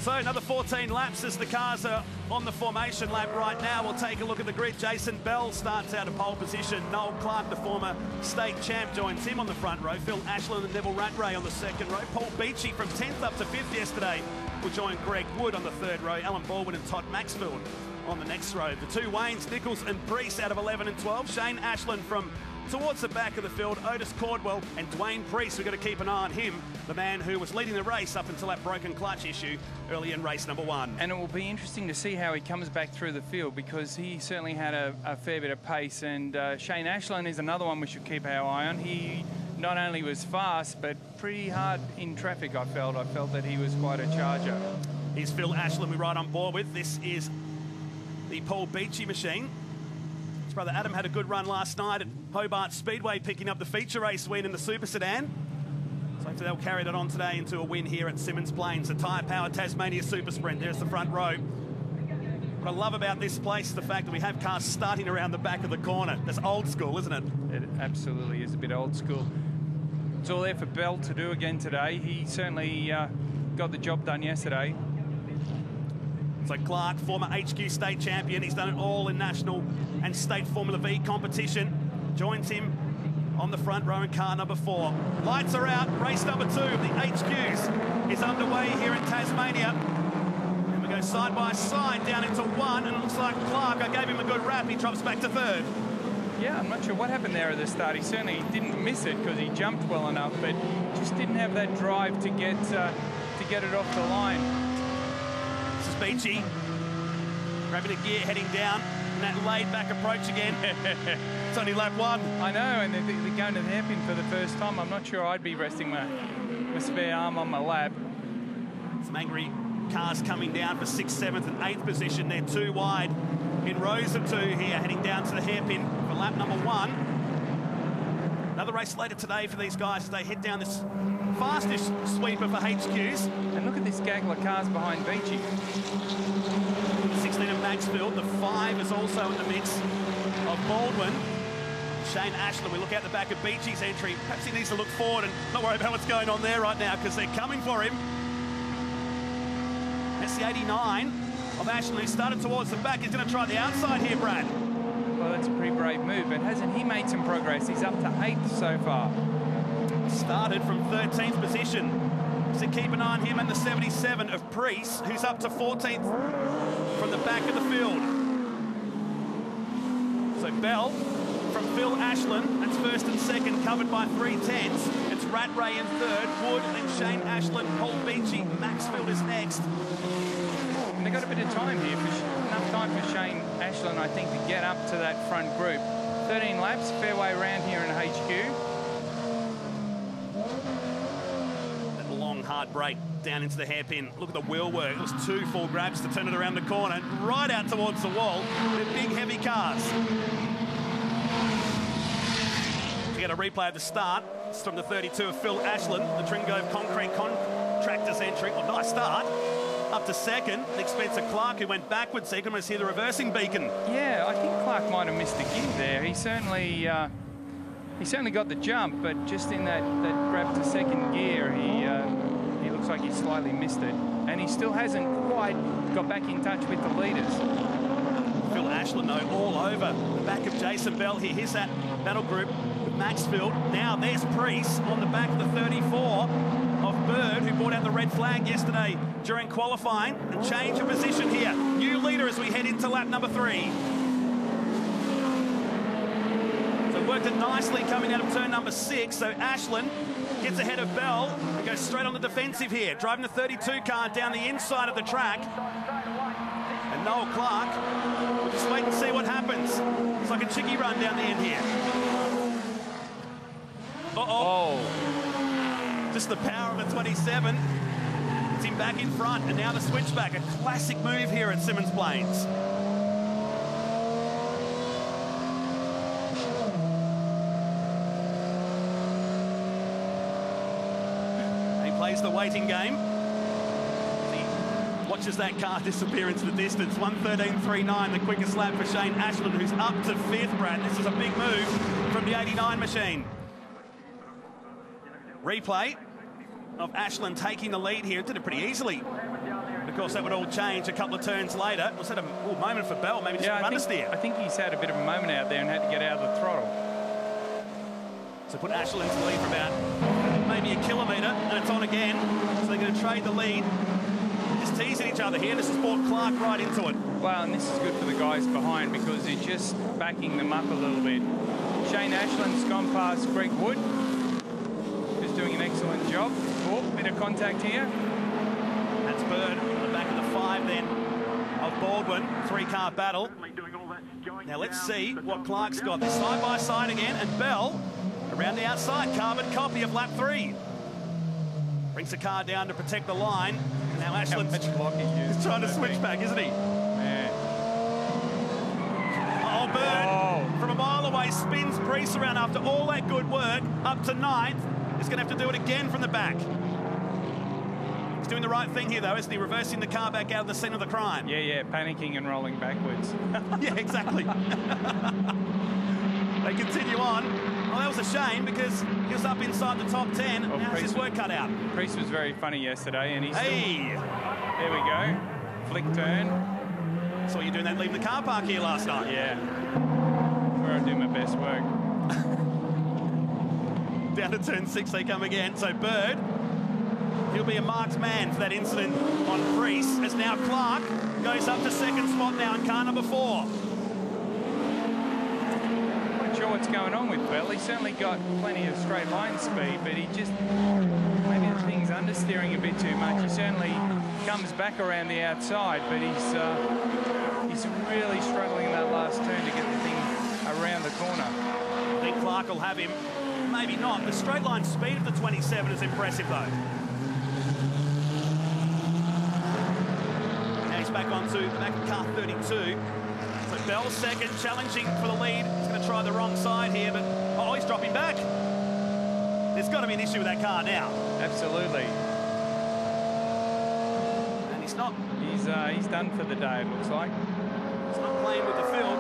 So another 14 laps as the cars are on the formation lap right now. We'll take a look at the grid. Jason Bell starts out of pole position. Noel Clark, the former state champ, joins him on the front row. Phil Ashland and Neville Rattray on the second row. Paul Beachy from 10th up to 5th yesterday will join Greg Wood on the third row. Alan Baldwin and Todd Maxfield on the next row. The two Waynes, Nichols and Priest out of 11 and 12. Shane Ashland from towards the back of the field. Otis Cordwell and Dwayne Priest, we've got to keep an eye on him, the man who was leading the race up until that broken clutch issue early in race number 1. And it will be interesting to see how he comes back through the field, because he certainly had a fair bit of pace, and Shane Ashland is another one we should keep our eye on. He not only was fast, but pretty hard in traffic, I felt. I felt that he was quite a charger. Here's Phil Ashland we're right on board with. This is the Paul Beachy machine. His brother Adam had a good run last night at Hobart Speedway, picking up the feature race win in the Super Sedan. So hopefully they'll carry that on today into a win here at Symmons Plains. The tyre-powered Tasmania Super Sprint. There's the front row. What I love about this place is the fact that we have cars starting around the back of the corner. That's old school, isn't it? It absolutely is a bit old school. It's all there for Bell to do again today. He certainly got the job done yesterday. So Clark, former HQ state champion, he's done it all in national and state Formula V competition, joins him on the front row in car number 4. Lights are out, race number 2 of the HQs is underway here in Tasmania. And we go side by side down into 1, and it looks like Clark, I gave him a good rap, he drops back to 3rd. Yeah, I'm not sure what happened there at the start. He certainly didn't miss it because he jumped well enough, but just didn't have that drive to get it off the line. This is Beachy grabbing a gear, heading down, and that laid-back approach again. It's only lap 1. I know, and they're going to the hairpin for the first time. I'm not sure I'd be resting my spare arm on my lap. Some angry cars coming down for 6th, 7th and 8th position. They're 2 wide in rows of 2 here, heading down to the hairpin for lap number 1. Another race later today for these guys as they head down this fastest sweeper for HQs. And look at this gaggle of cars behind Beachy. 16 of Maxfield, the 5 is also in the mix of Baldwin. Shane Ashland, we look out the back of Beachy's entry. Perhaps he needs to look forward and not worry about what's going on there right now, because they're coming for him. That's the 89 of Ashland, who started towards the back. He's going to try the outside here, Brad. Well, that's a pretty brave move, but hasn't he made some progress? He's up to 8th so far. Started from 13th position. So keep an eye on him and the 77 of Priest, who's up to 14th from the back of the field. So Bell from Phil Ashland, that's 1st and 2nd, covered by 3/10. It's Rattray in 3rd, Wood and Shane Ashland, Paul Beachy, Maxfield is next. And they've got a bit of time here, enough time for Shane Ashland, I think, to get up to that front group. 13 laps, fairway round here in HQ. Hard break down into the hairpin. Look at the wheel work. It was 2 full grabs to turn it around the corner, right out towards the wall. They're big, heavy cars. We get a replay of the start. It's from the 32 of Phil Ashland, the Tringove Concrete Contractors entry. Well, nice start. Up to 2nd. Nick Spencer Clark, who went backwards 2nd, was here the reversing beacon. Yeah, I think Clark might have missed a gear there. He certainly got the jump, but just in that grab to 2nd gear, he looks like he slightly missed it, and he still hasn't quite got back in touch with the leaders. Phil Ashland, though, all over the back of Jason Bell here. Here's that battle group with Maxfield. Now there's Priest on the back of the 34 of Bird, who brought out the red flag yesterday during qualifying. And change of position here. New leader as we head into lap number 3. So worked it nicely coming out of turn number 6. So Ashland gets ahead of Bell and goes straight on the defensive here, driving the 32 car down the inside of the track. And Noel Clark, we'll just wait and see what happens. It's like a chicky run down the end here. Oh. Just the power of a 27. It's him back in front, and now the switchback. A classic move here at Symmons Plains. Plays the waiting game. He watches that car disappear into the distance. 1:13.39, the quickest lap for Shane Ashland, who's up to 5th, Brad. This is a big move from the 89 machine. Replay of Ashland taking the lead here. Did it pretty easily Of course, that would all change a couple of turns later. Was that a moment for Bell? Maybe just understeer. I think he's had a bit of a moment out there and had to get out of the throttle. So put Ashland's lead for about maybe a kilometre, and it's on again. So they're going to trade the lead. Just teasing each other here. This has brought Clark right into it. Well, and this is good for the guys behind because they're just backing them up a little bit. Shane Ashland's gone past Greg Wood, who's doing an excellent job. Oh, bit of contact here. That's Bird on the back of the 5 then of Baldwin. 3-car battle. Now let's see what Clark's got. They're side by side again, and Bell around the outside. Carbon copy of lap 3. Brings the car down to protect the line. And now Ashland's trying to switch back, isn't he? Yeah. Oh, Bird from a mile away spins Priest around after all that good work up to 9th. He's going to have to do it again from the back. He's doing the right thing here, though, isn't he? Reversing the car back out of the scene of the crime. Yeah, panicking and rolling backwards. Yeah, exactly. They continue on. Well, that was a shame because he was up inside the top 10. Well, now his work cut out. Priest was very funny yesterday, and he's there we go. Flick turn. Saw you doing that leaving the car park here last night. Yeah. Where I do my best work. Down to turn 6 they come again. So Bird, he'll be a marked man for that incident on Priest, as now Clark goes up to second spot now in car number 4. Not sure what's going on with Bell. He's certainly got plenty of straight line speed, but he just maybe the thing's understeering a bit too much. He certainly comes back around the outside, but he's really struggling in that last turn to get the thing around the corner. I think Clark will have him. Maybe not. The straight line speed of the 27 is impressive, though. Now he's back onto the back of car 32. So Bell second, challenging for the lead. He's going to try the wrong side here, but he's dropping back. There's got to be an issue with that car now. Absolutely. And he's not. He's done for the day, it looks like. He's not playing with the field.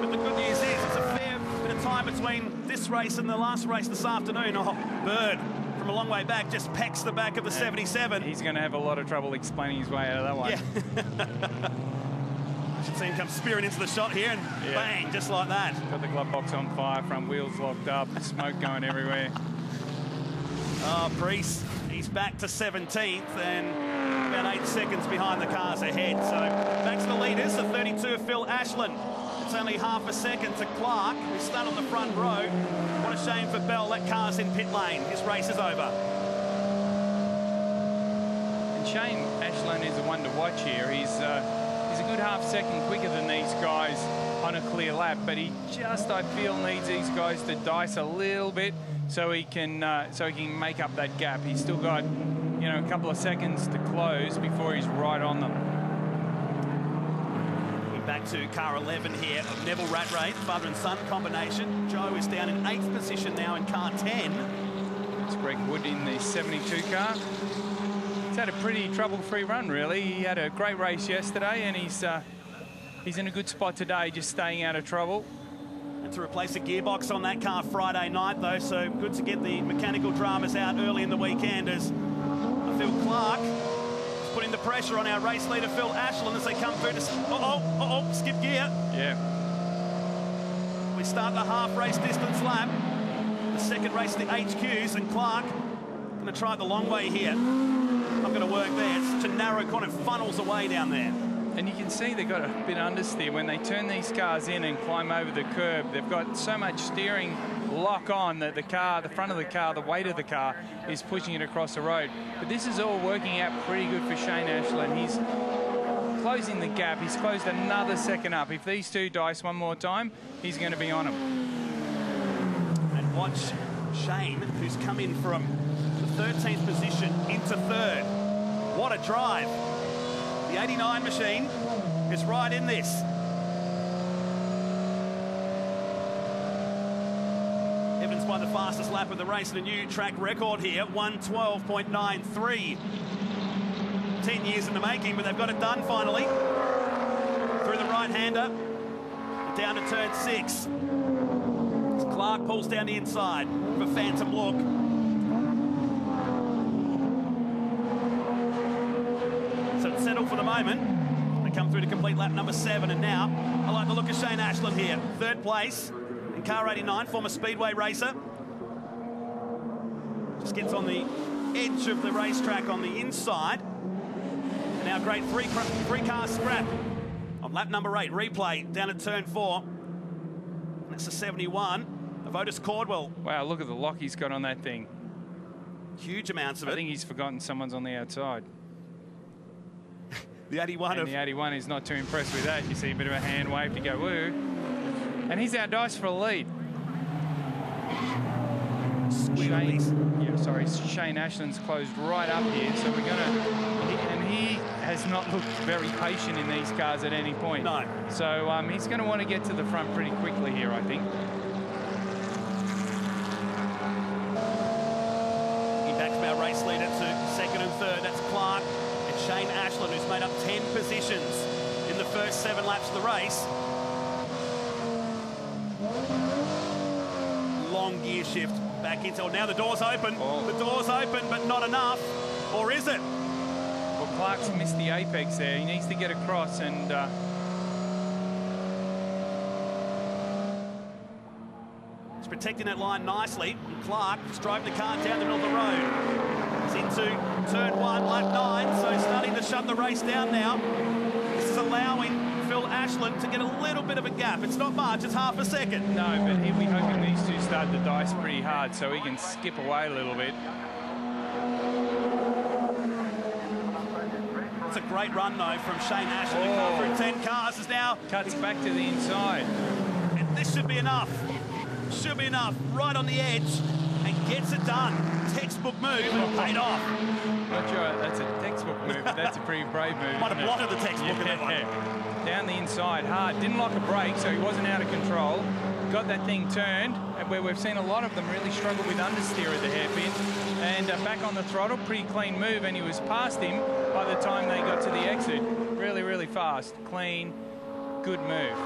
But the good news is it's a fair bit of time between this race and the last race this afternoon. Bird from a long way back just pecks the back of the 77. He's going to have a lot of trouble explaining his way out of that one. Yeah. I should see him come spearing into the shot here and bang, just like that. Got the glove box on fire, front wheels locked up, smoke going everywhere. Oh, Priest, he's back to 17th and about 8 seconds behind the cars ahead. So back to the leaders, the 32 of Phil Ashland. It's only half a second to Clark, who's stunned on the front row. What a shame for Bell. That car's in pit lane. His race is over. And Shane Ashland is the one to watch here. He's a good half second quicker than these guys on a clear lap, but he just, I feel, needs these guys to dice a little bit so he can make up that gap. He's still got, a couple of seconds to close before he's right on them. Back to car 11 here of Neville Rattray, father and son combination. Joe is down in 8th position now in car 10. It's Greg Wood in the 72 car. He's had a pretty trouble-free run, really. He had a great race yesterday, and he's in a good spot today, just staying out of trouble. And to replace the gearbox on that car Friday night, though, so good to get the mechanical dramas out early in the weekend as Phil Clark putting the pressure on our race leader, Phil Ashland, as they come through to... skip gear. Yeah. We start the half race distance lap. The second race to the HQs, and Clark going to try the long way here. Not going to work there. It's such a narrow corner, funnels away down there. And you can see they've got a bit understeer. When they turn these cars in and climb over the curb, they've got so much steering lock on that the front of the car, the weight of the car is pushing it across the road. But this is all working out pretty good for Shane Ashland. He's closing the gap. He's closed another second up. If these two dice one more time, he's going to be on him. And watch Shane, who's come in from the 13th position into 3rd. What a drive. The 89 machine is right in this. Evans by the fastest lap of the race, and a new track record here, 1:12.93. 10 years in the making, but they've got it done finally. Through the right-hander, down to turn 6. Clark pulls down the inside for phantom look. So it's settle for the moment. They come through to complete lap number 7, and now I like the look of Shane Ashland here. 3rd place in car 89, former Speedway racer. Just gets on the edge of the racetrack on the inside. And now great three-car scrap on lap number 8. Replay down at turn 4. That's the 71 of Otis Caldwell. Wow, look at the lock he's got on that thing. Huge amounts of it. I think he's forgotten someone's on the outside. The 81 and the 81 is not too impressed with that. You see a bit of a hand wave to go woo. And he's outdiced for a lead. Shane Ashland's closed right up here, so we're and he has not looked very patient in these cars at any point. No. So he's going to want to get to the front pretty quickly here, I think. He backs our race leader to 2nd and 3rd. That's Clark and Shane Ashland, who's made up 10 positions in the first 7 laps of the race. Long gear shift. Back into, now the door's open. Oh. The door's open, but not enough. Or is it? Well, Clark's missed the apex there. He needs to get across and... He's protecting that line nicely. And Clark just drove the car down the middle of the road. He's into turn 1, lap 9, so he's starting to shut the race down now. This is allowing Phil Ashland to get a little bit of a gap. It's not much, it's half a second. No, but we hoping these two start to dice pretty hard so he can skip away a little bit. It's a great run, though, from Shane Ashland, who come through 10 cars, is now... Cuts back to the inside. And this should be enough. Should be enough. Right on the edge, and gets it done. Textbook move, and paid off. Not sure that's a textbook move, but that's a pretty brave move. Might have blotted the textbook in that one. Down the inside hard, didn't lock a brake, so he wasn't out of control. Got that thing turned, and where we've seen a lot of them really struggle with understeer at the hairpin. And back on the throttle, pretty clean move, and he was past him by the time they got to the exit. Really, really fast, clean, good move.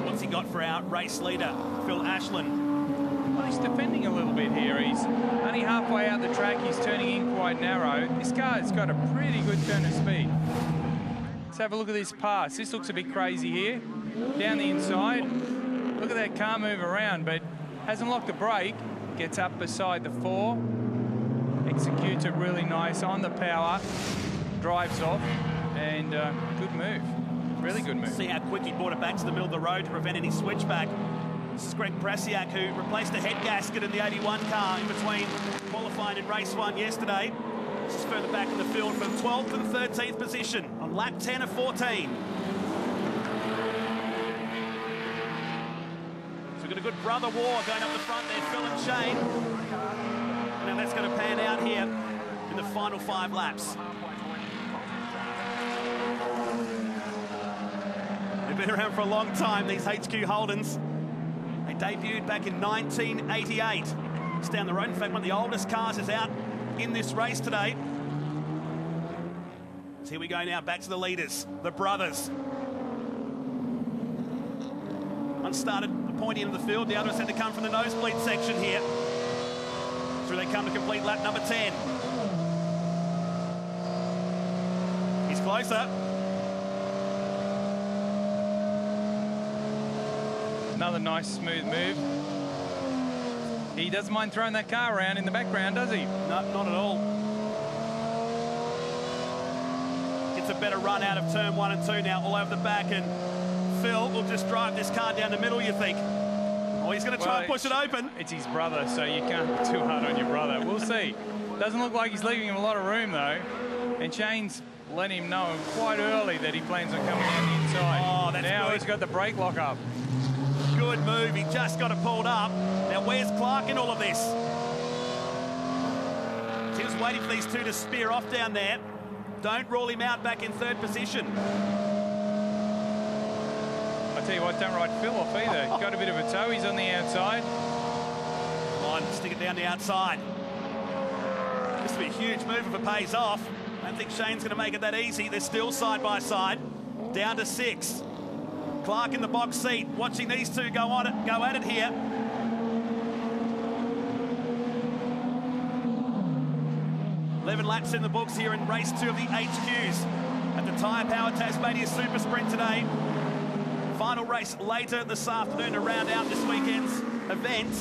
What's he got for our race leader, Phil Ashland? Well, he's defending a little bit here. He's only halfway out the track. He's turning in quite narrow. This car's got a pretty good turn of speed. Let's have a look at this pass. This looks a bit crazy here. Down the inside. Look at that car move around, but hasn't locked the brake. Gets up beside the 4. Executes it really nice on the power. Drives off, and good move. Really good move. See how quick he brought it back to the middle of the road to prevent any switchback. This is Greg Prasiak, who replaced the head gasket in the 81 car in between qualifying and race 1 yesterday. This is further back in the field from 12th and 13th position on lap 10 of 14. So we've got a good brother war going up the front there, Phil and Shane. Now that's going to pan out here in the final 5 laps. They've been around for a long time, these HQ Holdens. They debuted back in 1988. It's down the road. In fact, one of the oldest cars is out in this race today. So here we go now, back to the leaders, the brothers. One started the pointy end of the field, the other has had to come from the nosebleed section here. Through they come to complete lap number 10. He's closer. Another nice smooth move. He doesn't mind throwing that car around in the background, does he? No, not at all. Gets a better run out of turn 1 and 2 now, all over the back, and Phil will just drive this car down the middle, you think. Oh, he's going to try and push it open. It's his brother, so you can't be too hard on your brother. We'll see. Doesn't look like he's leaving him a lot of room, though. And Shane's let him know quite early that he plans on coming down the inside. Oh, that's now good. He's got the brake lock up. Good move. He just got it pulled up. Now, where's Clark in all of this? He was waiting for these two to spear off down there. Don't rule him out back in 3rd position. I tell you what, don't write Phil off either. Got a bit of a toe. He's on the outside. Come on, stick it down the outside. This will be a huge move if it pays off. I don't think Shane's going to make it that easy. They're still side by side. Down to 6. Clark in the box seat, watching these two go at it here. Eleven laps in the books here in race 2 of the HQs. Tyre Power Tasmania Super Sprint today. Final race later this afternoon to round out this weekend's event.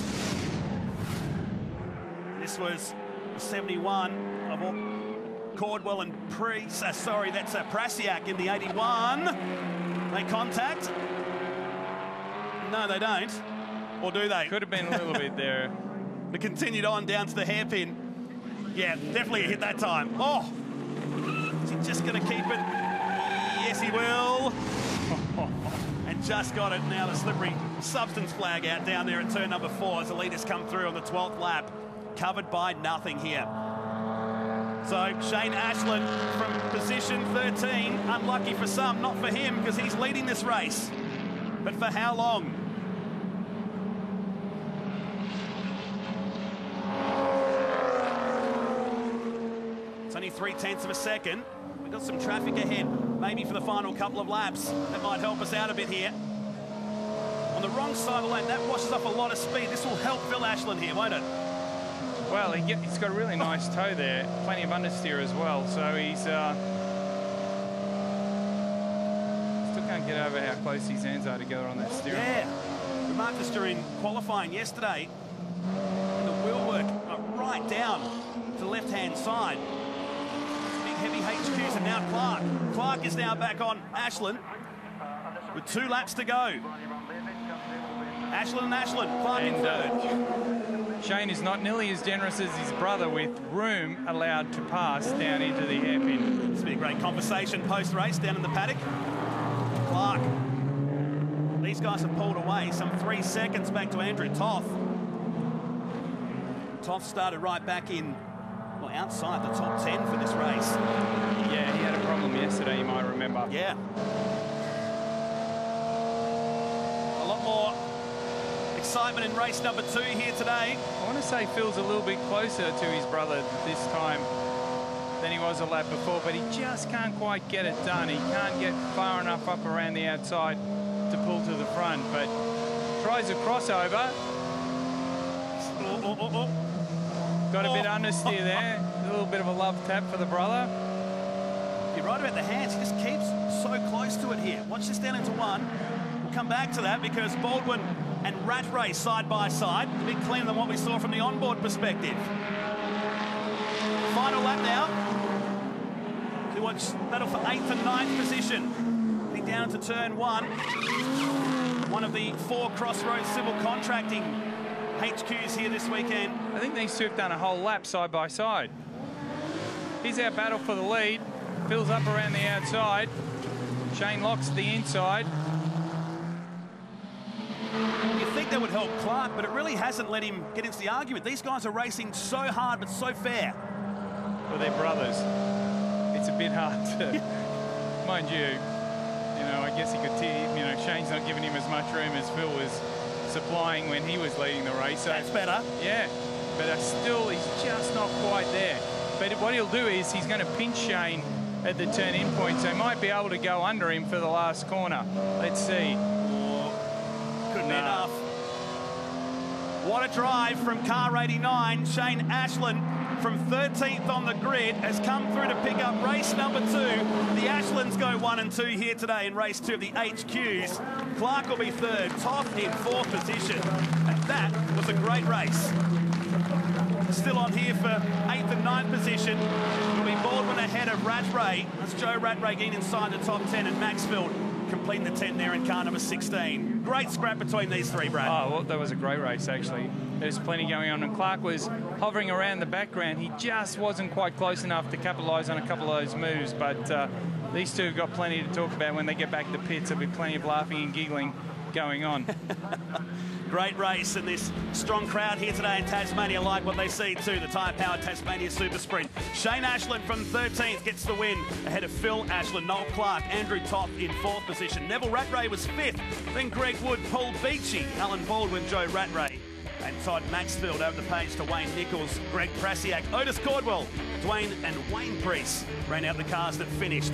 This was 71 of all Cordwell and that's Prasiak in the 81. They contact. No, they don't. Or do they? Could have been a little bit there. But continued on down to the hairpin. Yeah, definitely a hit that time. Oh! Is he just going to keep it? Yes, he will. And just got it. Now the slippery substance flag out down there at turn number 4 as the leaders come through on the 12th lap. Covered by nothing here. So Shane Ashland from position 13. Unlucky for some, not for him, because he's leading this race. But for how long? It's only 0.3 of a second. We've got some traffic ahead, maybe for the final couple of laps. That might help us out a bit here. On the wrong side of the lane, that washes off a lot of speed. This will help Phil Ashland here, won't it? Well, he's got a really nice toe there, plenty of understeer as well, so he's still can't get over how close his hands are together on that steering. Yeah, we marked this during qualifying yesterday. And the wheel work right down to the left-hand side. Big heavy HQs, and now Clark. Clark is now back on Ashland with 2 laps to go. Ashland, Clark in third. Shane is not nearly as generous as his brother, with room allowed to pass down into the hairpin. It's been a great conversation post-race down in the paddock. Clark. These guys have pulled away some 3 seconds back to Andrew Toth. Toth started right back in, well, outside the top 10 for this race. Yeah, he had a problem yesterday, you might remember. Yeah. A lot more excitement in race number 2 here today. I want to say Phil's a little bit closer to his brother this time than he was a lap before, but he just can't quite get it done. He can't get far enough up around the outside to pull to the front, but tries a crossover. Got a bit understeer there. A little bit of a love tap for the brother. You're right about the hands. He just keeps so close to it here. Watch this down into 1. We'll come back to that because Baldwin and Rattray side by side, a bit cleaner than what we saw from the onboard perspective. Final lap now. We watch battle for 8th and 9th position. Heading down to turn 1. One of the 4 Crossroads civil contracting HQs here this weekend. I think these two have done a whole lap side by side. Here's our battle for the lead. Phil's up around the outside. Shane Locke's the inside. You think that would help Clark, but it really hasn't let him get into the argument. These guys are racing so hard, but so fair. Well, they're brothers. It's a bit hard to, mind you, I guess he could Shane's not giving him as much room as Phil was supplying when he was leading the race. So, that's better. Yeah, but still, he's just not quite there. But what he'll do is he's going to pinch Shane at the turn-in point, so he might be able to go under him for the last corner. Let's see. Couldn't be enough. What a drive from car 89. Shane Ashland from 13th on the grid has come through to pick up race number 2. The Ashlands go 1 and 2 here today in race 2 of the HQs. Clark will be 3rd, Toth in 4th position. And that was a great race. Still on here for 8th and 9th position. It'll be Baldwin ahead of Rattray. That's Joe Rattray getting inside the top 10, and Maxfield completing the 10 there in car number 16. Great scrap between these 3, Brad. Oh, well, that was a great race, actually. There's plenty going on, and Clark was hovering around the background. He just wasn't quite close enough to capitalise on a couple of those moves, but these two have got plenty to talk about when they get back to the pits. There'll be plenty of laughing and giggling going on. Great race, and this strong crowd here today in Tasmania like what they see too. The Tyre Power Tasmania Super Sprint. Shane Ashland from 13th gets the win ahead of Phil Ashland, Noel Clark, Andrew Toth in 4th position. Neville Rattray was 5th, then Greg Wood, Paul Beachy, Alan Baldwin, Joe Rattray, and Todd Maxfield over the page to Wayne Nichols, Greg Prasiak, Otis Cordwell, Dwayne and Wayne Priest ran out the cars that finished.